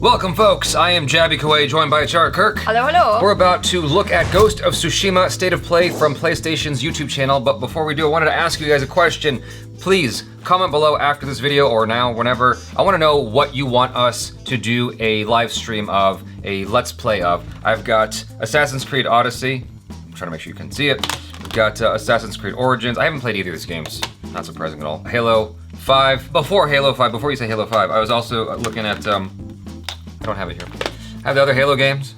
Welcome, folks. I am Jaby Koay, joined by ACHARA KIRK. Hello, hello. We're about to look at Ghost of Tsushima State of Play from PlayStation's YouTube channel, but before we do, I wanted to ask you guys a question. Please comment below after this video or now, whenever. I want to know what you want us to do a live stream of, a Let's Play of. I've got Assassin's Creed Odyssey. I'm trying to make sure you can see it. We've got Assassin's Creed Origins. I haven't played either of these games. Not surprising at all. Halo 5. Before you say Halo 5, I was also looking at, I don't have it here. I have the other Halo games.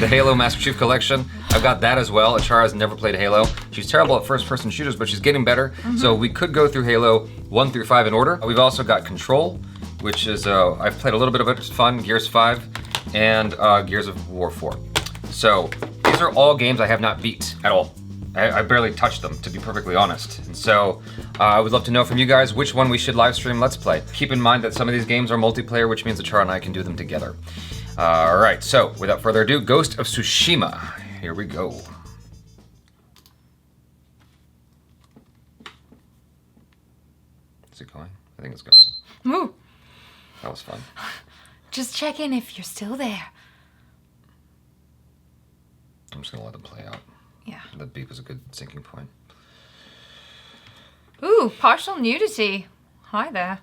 The Halo Master Chief Collection. I've got that as well. ACHARA's never played Halo. She's terrible at first-person shooters, but she's getting better. So we could go through Halo 1 through 5 in order. We've also got Control, which is, I've played a little bit of it. It's fun. Gears 5 and Gears of War 4. So these are all games I have not beat at all. I barely touched them, to be perfectly honest. And so I would love to know from you guys which one we should live stream Let's Play. Keep in mind that some of these games are multiplayer, which means ACHARA and I can do them together. All right, so without further ado, Ghost of Tsushima. Here we go. Is it going? I think it's going. Moo. That was fun. Just check in if you're still there. I'm just gonna let them play out. Yeah. That beep is a good sinking point. Ooh, partial nudity. Hi there.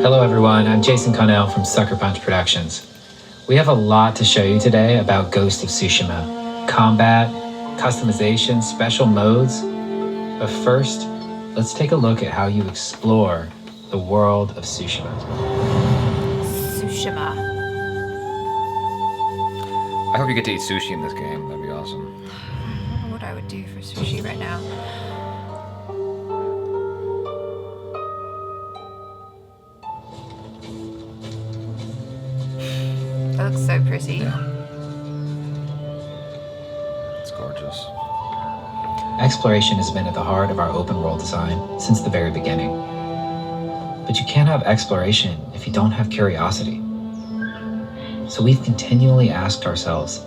Hello everyone, I'm Jason Connell from Sucker Punch Productions. We have a lot to show you today about Ghost of Tsushima. Combat, customization, special modes. But first, let's take a look at how you explore the world of Tsushima. Tsushima. I hope you get to eat sushi in this game. That'd be awesome. I don't know what I would do for sushi right now. That looks so pretty. Yeah. It's gorgeous. Exploration has been at the heart of our open world design since the very beginning. But you can't have exploration if you don't have curiosity. So we've continually asked ourselves,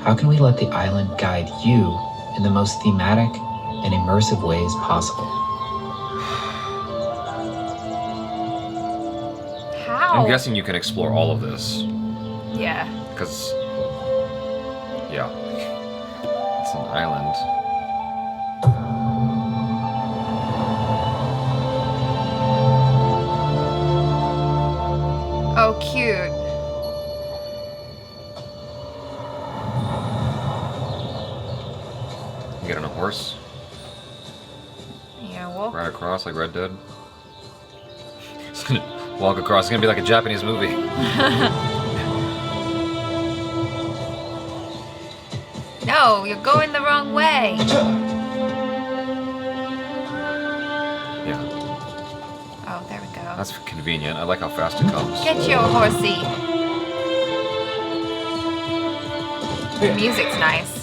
how can we let the island guide you in the most thematic and immersive ways possible? How? I'm guessing you can explore all of this. Yeah. Because, yeah, it's an island. Oh, cute. You get on a horse, Yeah, well. ride across like Red Dead. It's gonna walk across. It's gonna be like a Japanese movie. No, you're going the wrong way. Yeah, Oh, there we go. that's convenient. I like how fast it comes. Get your horsey. The music's nice.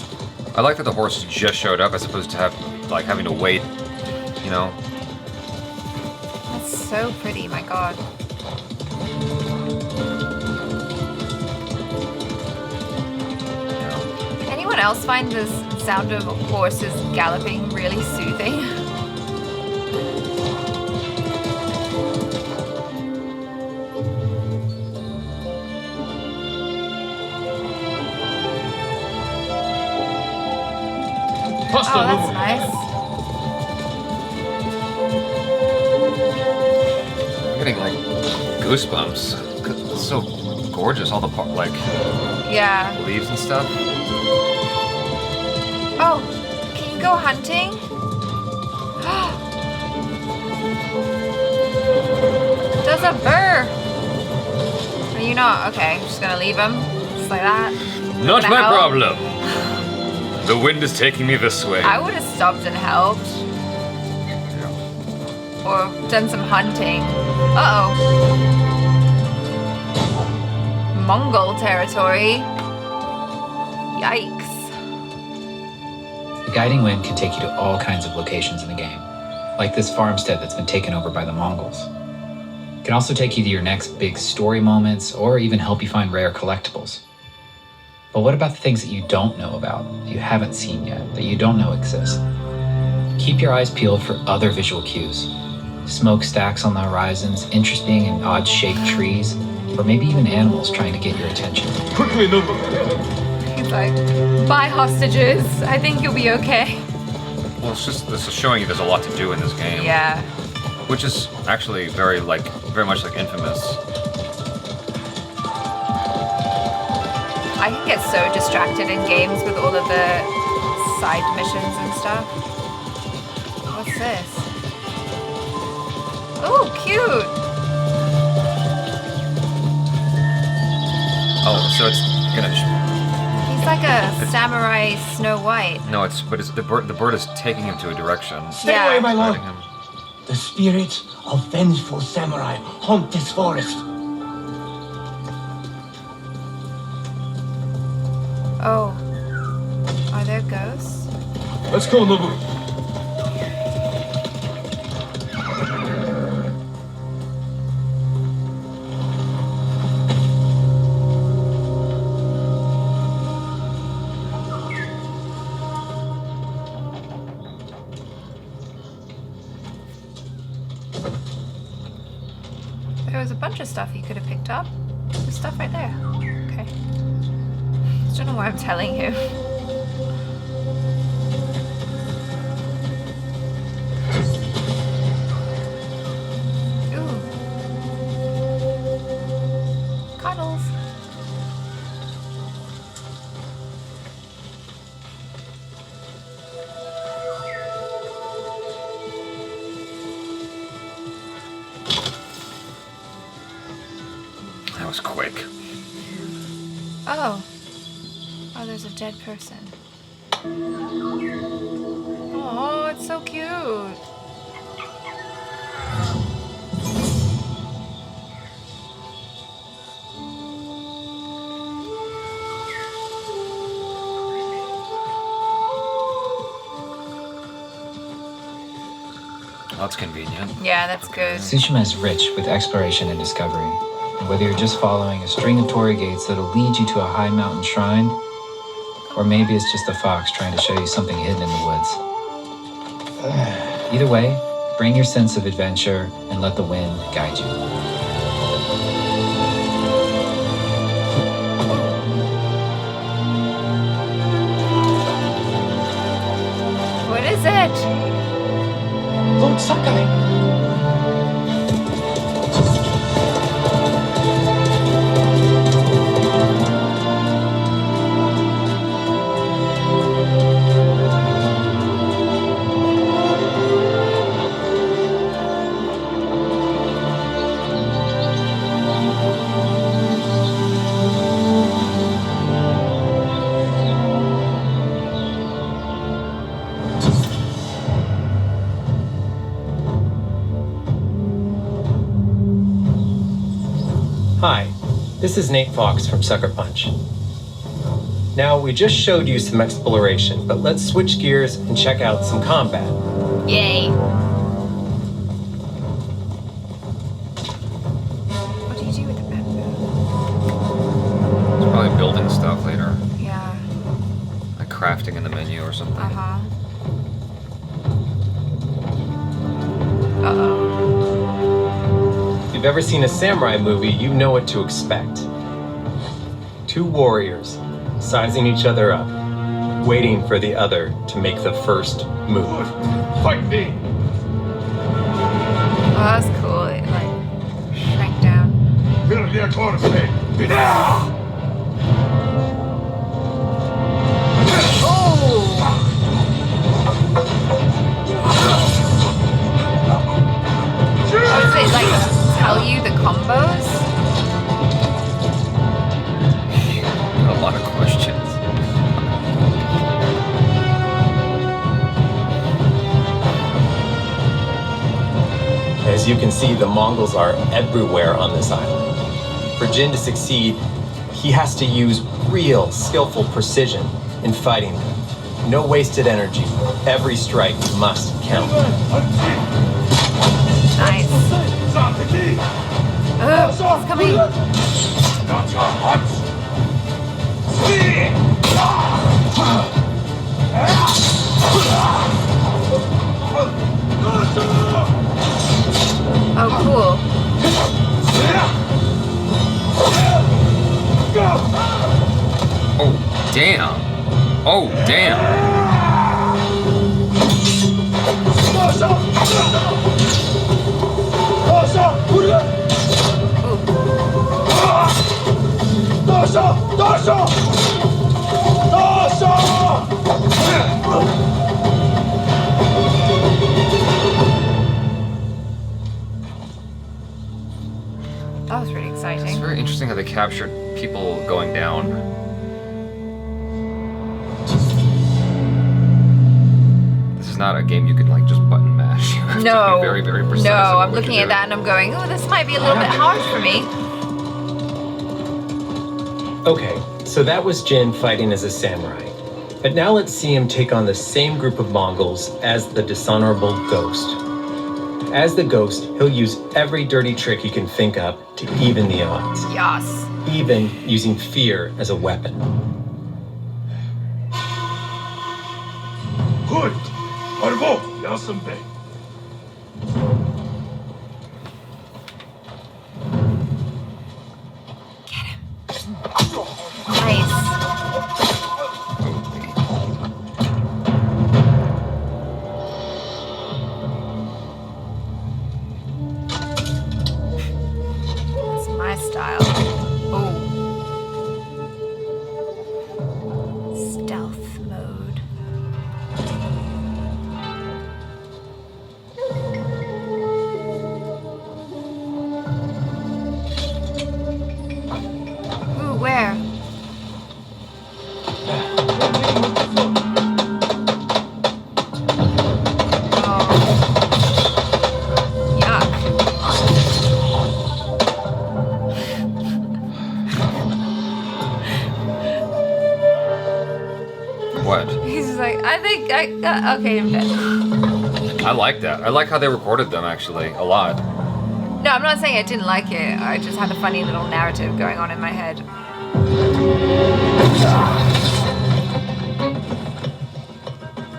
I like that the horse just showed up as opposed to having to wait, you know? That's so pretty, my god. Yeah. Anyone else find this sound of horses galloping really soothing? Oh, that's nice. I'm getting like goosebumps. It's so gorgeous, all the like Yeah. leaves and stuff. Oh, can you go hunting? There's a burr. Are you not? Okay, I'm just gonna leave him. Just like that. Not Gonna my help? problem. The wind is taking me this way. I would have stopped and helped. Yeah. Or done some hunting. Uh-oh. Mongol territory. Yikes. The guiding wind can take you to all kinds of locations in the game, like this farmstead that's been taken over by the Mongols. It can also take you to your next big story moments or even help you find rare collectibles. But what about the things that you don't know about, that you haven't seen yet, that you don't know exist? Keep your eyes peeled for other visual cues. Smokestacks on the horizons, interesting and odd-shaped trees, or maybe even animals trying to get your attention. Quickly, Nobu! He's like, buy hostages. I think you'll be okay. Well, it's just, this is showing you there's a lot to do in this game. Yeah. Which is actually very much like Infamous. I can get so distracted in games with all of the side missions and stuff. What's this? Oh, cute! Oh, so it's gonna... He's like a samurai Snow White. No, but the bird is taking him to a direction. Stay Yeah. away, my lord! Guiding him. The spirits of vengeful samurai haunt this forest. Oh. Are there ghosts? Let's go, Nobu! There was a bunch of stuff you could have picked up. There's stuff right there. Okay. I don't know why I'm telling you. Ooh. Cuddles. That was quick. Oh. Oh, there's a dead person. Oh, it's so cute. That's convenient. Yeah, that's good. Tsushima is rich with exploration and discovery. And whether you're just following a string of torii gates that'll lead you to a high mountain shrine, or maybe it's just a fox trying to show you something hidden in the woods. Either way, bring your sense of adventure and let the wind guide you. What is it? Lord Sakai! Hi, this is Nate Fox from Sucker Punch. Now, we just showed you some exploration, but let's switch gears and check out some combat. Yay. What do you do with the bamboo? It's probably building stuff later. Yeah. Like crafting in the menu or something. Uh-huh. Uh-oh. If you've ever seen a samurai movie, you know what to expect. Two warriors sizing each other up, waiting for the other to make the first move. Fight me! Oh, that's cool. It like shrank down. Oh, does it like tell you the combos? A lot of questions. As you can see, the Mongols are everywhere on this island. For Jin to succeed, he has to use real, skillful precision in fighting them. No wasted energy. Every strike must count. Nice. Ugh, it's coming. Oh, cool. Oh, damn. Oh, damn. That was really It's exciting. very interesting how they captured people going down. This is not a game you can like just button mash. You have to No. be very, very precise. No, in I'm what you're looking at doing. that and I'm going, oh, this might be a little bit hard for me. Okay, so that was Jin fighting as a samurai. But now let's see him take on the same group of Mongols as the dishonorable Ghost. As the Ghost, he'll use every dirty trick he can think up to even the odds, Yes. even using fear as a weapon. Good. Bravo, Yasunbei. Nice. That's my style. Oh. Stealth mode. Ooh, where? Oh. Yuck. What? He's just like, I think I got, okay, I'm dead. I like that. I like how they recorded them actually a lot. No, I'm not saying I didn't like it. I just had a funny little narrative going on in my head.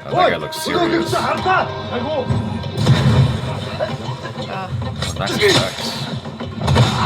That guy looks serious. Nice effects.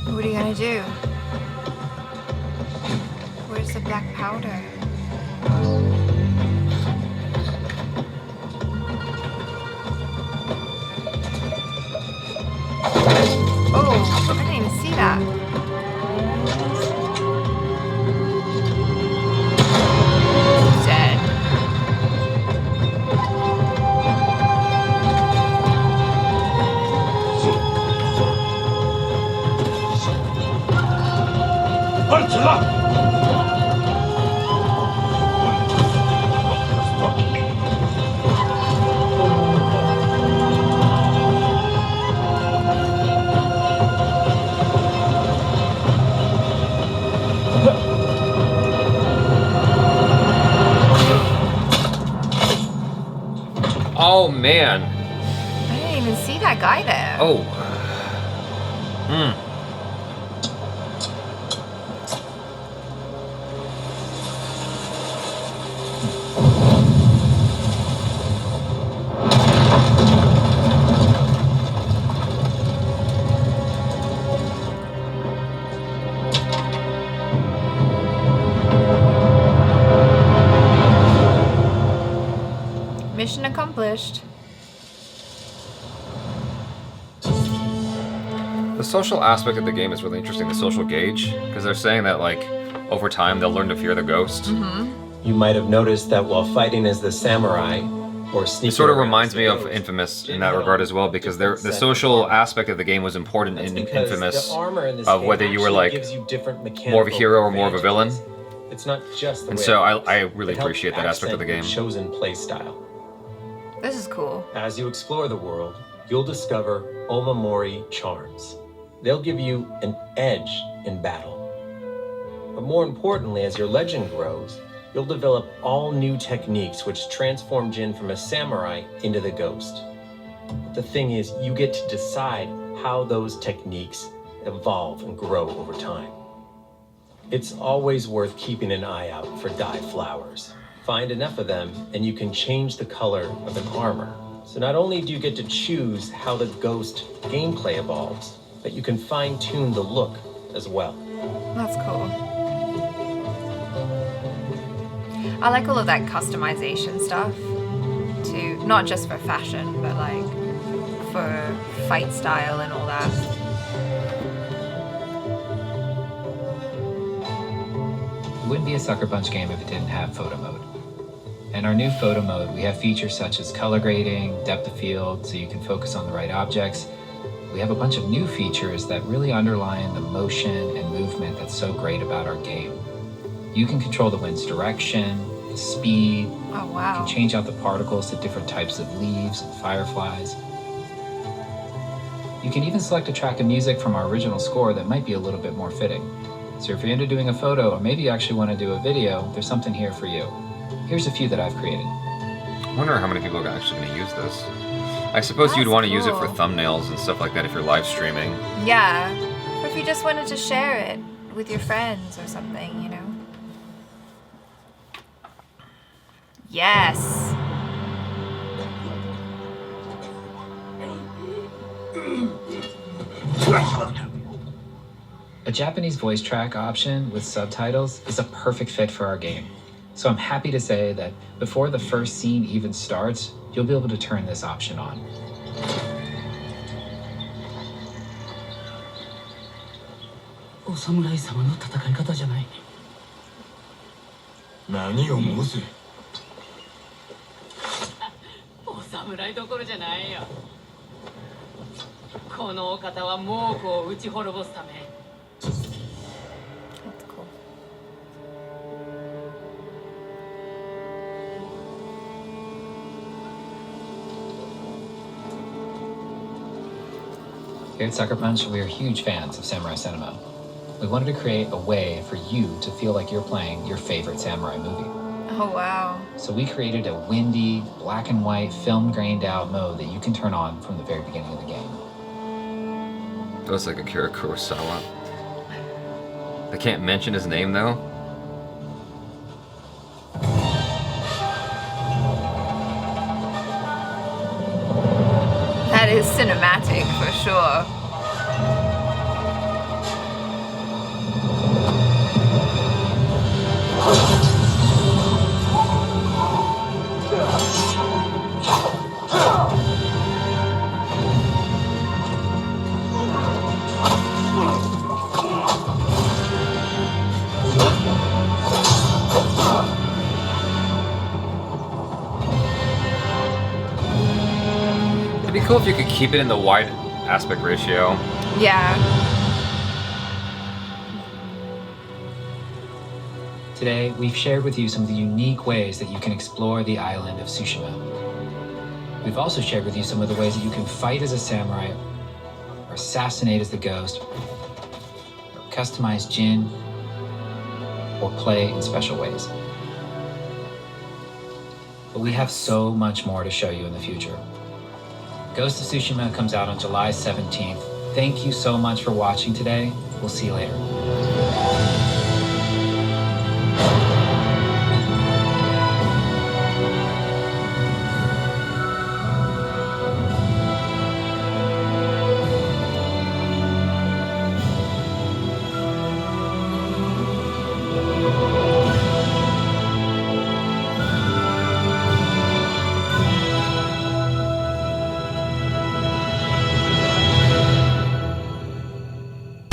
What are you gonna do? Where's the black powder? Oh, I didn't even see that. Dead. Oh man. I didn't even see that guy there. Oh. Hmm. Mission accomplished. The social aspect of the game is really interesting, the social gauge, because they're saying that like over time they'll learn to fear the ghost. You might have noticed that while fighting as the samurai, or sneaking It sort of around reminds as the me of Ghost, Infamous in Jin that had regard as well, because the social aspect of the game was important That's in because Infamous the armor in this of game whether you were actually like gives you different more of a hero or mechanical more of a villain. advantages. It's not just the And way so it looks. I really It helps appreciate that aspect of the accent game. your chosen play style. This is cool. As you explore the world, you'll discover Omamori charms. They'll give you an edge in battle. But more importantly, as your legend grows, you'll develop all new techniques which transform Jin from a samurai into the ghost. But the thing is, you get to decide how those techniques evolve and grow over time. It's always worth keeping an eye out for dye flowers. Find enough of them, and you can change the color of an armor. So not only do you get to choose how the ghost gameplay evolves, but you can fine-tune the look as well. That's cool. I like all of that customization stuff too, not just for fashion, but like for fight style and all that. It wouldn't be a Sucker Punch game if it didn't have photo mode. In our new photo mode, we have features such as color grading, depth of field, so you can focus on the right objects. We have a bunch of new features that really underline the motion and movement that's so great about our game. You can control the wind's direction, the speed. Oh You wow. can change out the particles to different types of leaves and fireflies. You can even select a track of music from our original score that might be a little bit more fitting. So if you're into doing a photo, or maybe you actually want to do a video, there's something here for you. Here's a few that I've created. I wonder how many people are actually going to use this. I suppose you'd That's want to use it for cool. thumbnails and stuff like that if you're live streaming. Yeah. Or if you just wanted to share it with your friends or something, you know? Yes. A Japanese voice track option with subtitles is a perfect fit for our game. So I'm happy to say that before the first scene even starts, you'll be able to turn this option on. お侍様の戦い方じゃない。何を申す。お侍どころじゃないよ。このお方は猛虎を打ち滅ぼすため。 That's cool. Here at Sucker Punch, we are huge fans of samurai cinema. We wanted to create a way for you to feel like you're playing your favorite samurai movie. Oh wow. So we created a windy, black and white, film grained out mode that you can turn on from the very beginning of the game. That was like Akira Kurosawa. I can't mention his name though. That is cinematic for sure. It'd be cool if you could keep it in the wide aspect ratio. Yeah. Today, we've shared with you some of the unique ways that you can explore the island of Tsushima. We've also shared with you some of the ways that you can fight as a samurai, or assassinate as the ghost, or customize Jin, or play in special ways. But we have so much more to show you in the future. Ghost of Tsushima comes out on July 17th. Thank you so much for watching today. We'll see you later.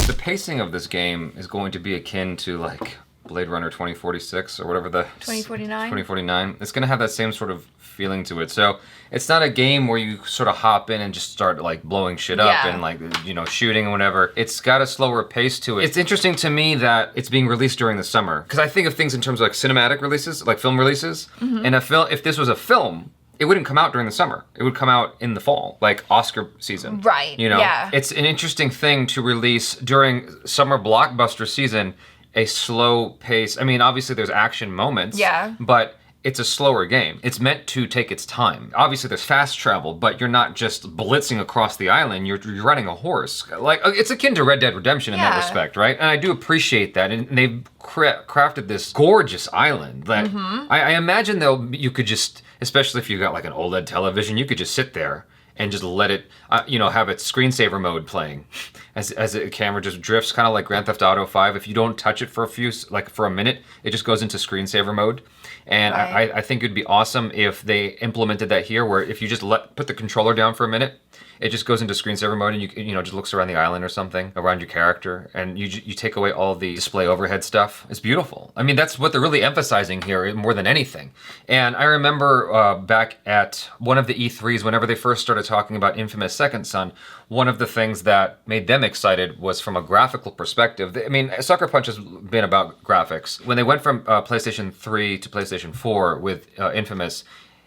The pacing of this game is going to be akin to like Blade Runner 2046 or whatever the 2049. 2049. It's gonna have that same sort of feeling to it. So it's not a game where you sort of hop in and just start like blowing shit up Yeah. and like, you know, shooting and whatever. It's got a slower pace to it. It's interesting to me that it's being released during the summer, because I think of things in terms of like cinematic releases, like film releases. And if this was a film, it wouldn't come out during the summer. It would come out in the fall, like Oscar season. Right, You know, yeah. it's an interesting thing to release during summer blockbuster season, a slow pace. I mean, obviously there's action moments. Yeah. But it's a slower game. It's meant to take its time. Obviously there's fast travel, but you're not just blitzing across the island, you're riding a horse. Like, it's akin to Red Dead Redemption in that Yeah. respect, right? And I do appreciate that. And they've crafted this gorgeous island that I imagine you could just, especially if you got like an OLED television, you could just sit there and just let it, you know, have its screensaver mode playing as the camera just drifts, kind of like Grand Theft Auto 5. If you don't touch it for for a minute, it just goes into screensaver mode. And Right. I think it'd be awesome if they implemented that here, where if you just put the controller down for a minute, it just goes into screensaver mode, and you know, just looks around the island or something, around your character, and you take away all the display overhead stuff. It's beautiful. I mean, that's what they're really emphasizing here more than anything. And I remember back at one of the E3s, whenever they first started talking about Infamous Second Son, one of the things that made them excited was from a graphical perspective. I mean, Sucker Punch has been about graphics. When they went from PlayStation 3 to PlayStation 4 with Infamous,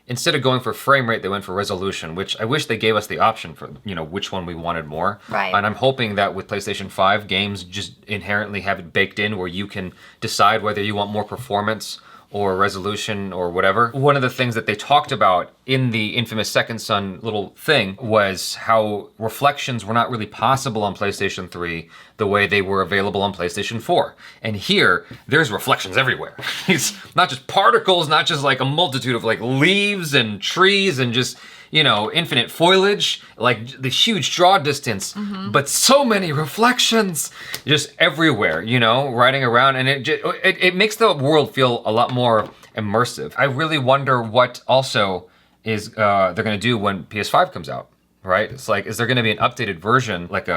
instead of going for frame rate, they went for resolution, which I wish they gave us the option for, you know, which one we wanted more. Right. And I'm hoping that with PlayStation 5, games just inherently have it baked in where you can decide whether you want more performance or resolution or whatever. One of the things that they talked about in the Infamous Second Son little thing was how reflections were not really possible on PlayStation 3 the way they were available on PlayStation 4. And here, there's reflections everywhere. It's not just particles, not just like a multitude of like leaves and trees and just, you know, infinite foliage, like the huge draw distance, but so many reflections just everywhere, you know, riding around, and it makes the world feel a lot more immersive. I really wonder what also is they're gonna do when PS5 comes out, right? It's like, is there gonna be an updated version, like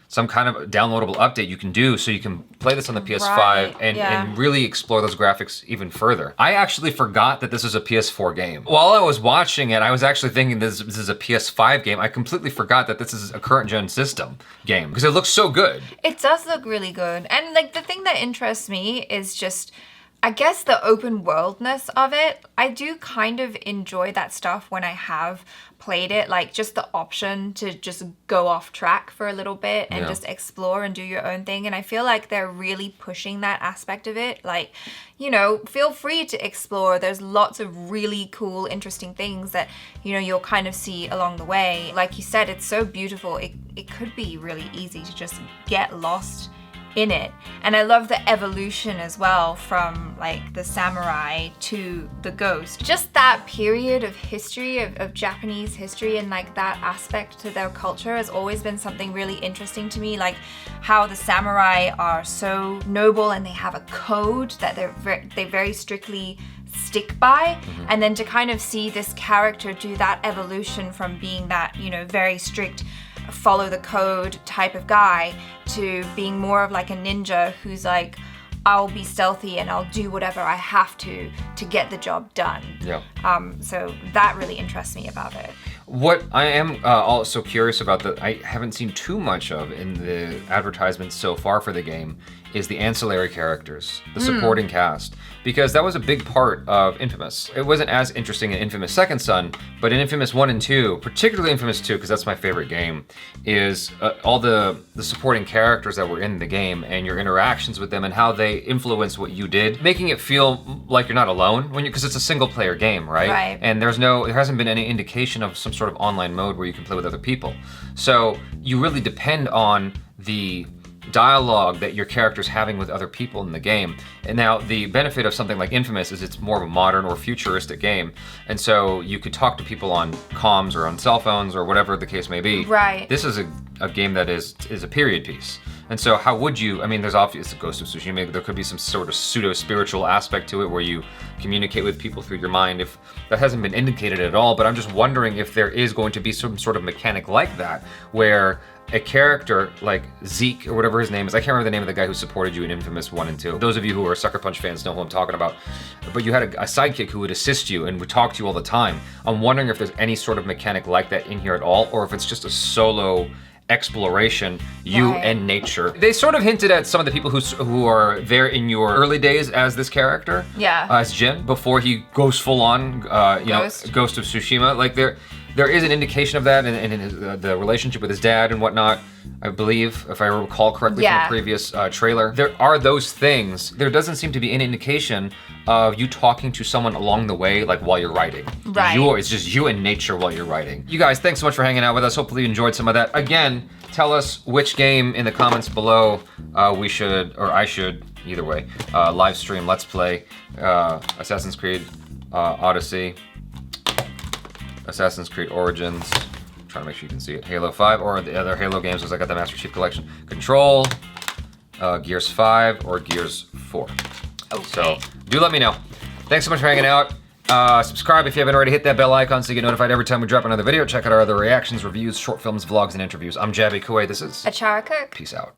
some kind of downloadable update you can do so you can play this on the PS5 Right, and yeah. really explore those graphics even further. I actually forgot that this is a PS4 game. While I was watching it, I was actually thinking this is a PS5 game. I completely forgot that this is a current gen system game because it looks so good. It does look really good. And like the thing that interests me is just, I guess, the open worldness of it. I do kind of enjoy that stuff when I have played it, like just the option to just go off track for a little bit and Yeah. just explore and do your own thing. And I feel like they're really pushing that aspect of it. Like, you know, feel free to explore. There's lots of really cool, interesting things that, you know, you'll kind of see along the way. Like you said, it's so beautiful. It could be really easy to just get lost in it. And I love the evolution as well, from like the samurai to the ghost. Just that period of history, of Japanese history, and like that aspect to their culture has always been something really interesting to me. Like how the samurai are so noble and they have a code that they very strictly stick by. And then to kind of see this character do that evolution from being that, you know, very strict follow the code type of guy to being more of like a ninja who's like, I'll be stealthy and I'll do whatever I have to get the job done. Yeah. So that really interests me about it. What I am also curious about that I haven't seen too much of in the advertisements so far for the game is the ancillary characters, the supporting cast, because that was a big part of Infamous. It wasn't as interesting in Infamous Second Son, but in Infamous 1 and 2, particularly Infamous 2, because that's my favorite game, is all the supporting characters that were in the game and your interactions with them and how they influence what you did, making it feel like you're not alone when because it's a single player game, right? Right. And there hasn't been any indication of some sort of online mode where you can play with other people. So you really depend on the dialogue that your character's having with other people in the game. And now the benefit of something like Infamous is it's more of a modern or futuristic game. And so you could talk to people on comms or on cell phones or whatever the case may be. Right. This is a game that is a period piece. And so how would you, I mean, there's obviously Ghost of Tsushima, there could be some sort of pseudo-spiritual aspect to it where you communicate with people through your mind. If that hasn't been indicated at all, but I'm just wondering if there is going to be some sort of mechanic like that, where a character like Zeke, or whatever his name is, I can't remember the name of the guy who supported you in Infamous 1 and 2. Those of you who are Sucker Punch fans know who I'm talking about. But you had a sidekick who would assist you and would talk to you all the time. I'm wondering if there's any sort of mechanic like that in here at all, or if it's just a solo exploration, you and nature. They sort of hinted at some of the people who are there in your early days as this character. Yeah. As Jin, before he goes full on, Ghost of Tsushima. Like there is an indication of that in the relationship with his dad and whatnot, I believe, if I recall correctly from the previous trailer. There are those things. There doesn't seem to be any indication of you talking to someone along the way, like while you're writing. Right. It's just you and nature while you're writing. You guys, thanks so much for hanging out with us. Hopefully you enjoyed some of that. Again, tell us which game in the comments below we should, or I should, either way, live stream, let's play Assassin's Creed Odyssey, Assassin's Creed Origins, I'm trying to make sure you can see it, Halo 5, or the other Halo games, because I got the Master Chief Collection, Control, Gears 5, or Gears 4. Okay. So, do let me know. Thanks so much for hanging out. Subscribe if you haven't already. Hit that bell icon so you get notified every time we drop another video. Check out our other reactions, reviews, short films, vlogs, and interviews. I'm Jaby Koay. This is ACHARA KIRK. Peace out.